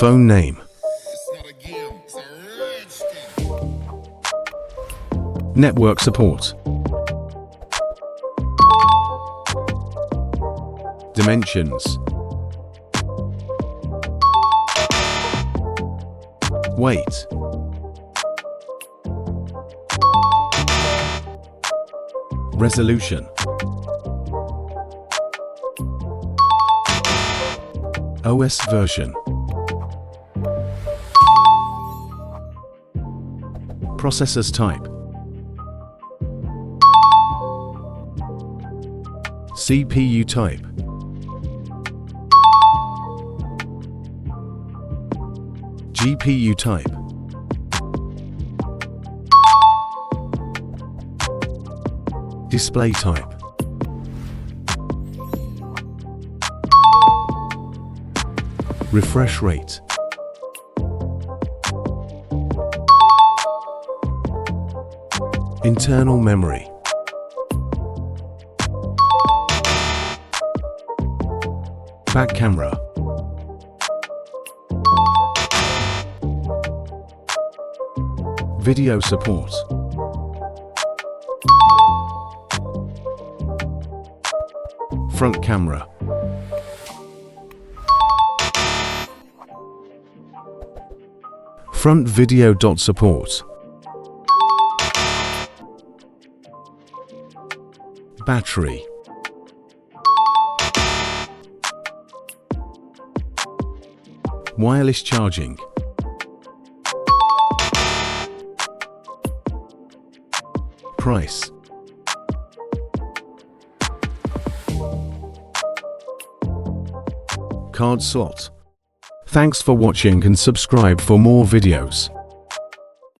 Phone name. Network support. Dimensions. Weight. Resolution. OS version. Processors type. CPU type. GPU type. Display type. Refresh rate. Internal memory. Back camera. Video support. Front camera. Front video dot support. Battery. Wireless charging. Price. Card slot. Thanks for watching and subscribe for more videos.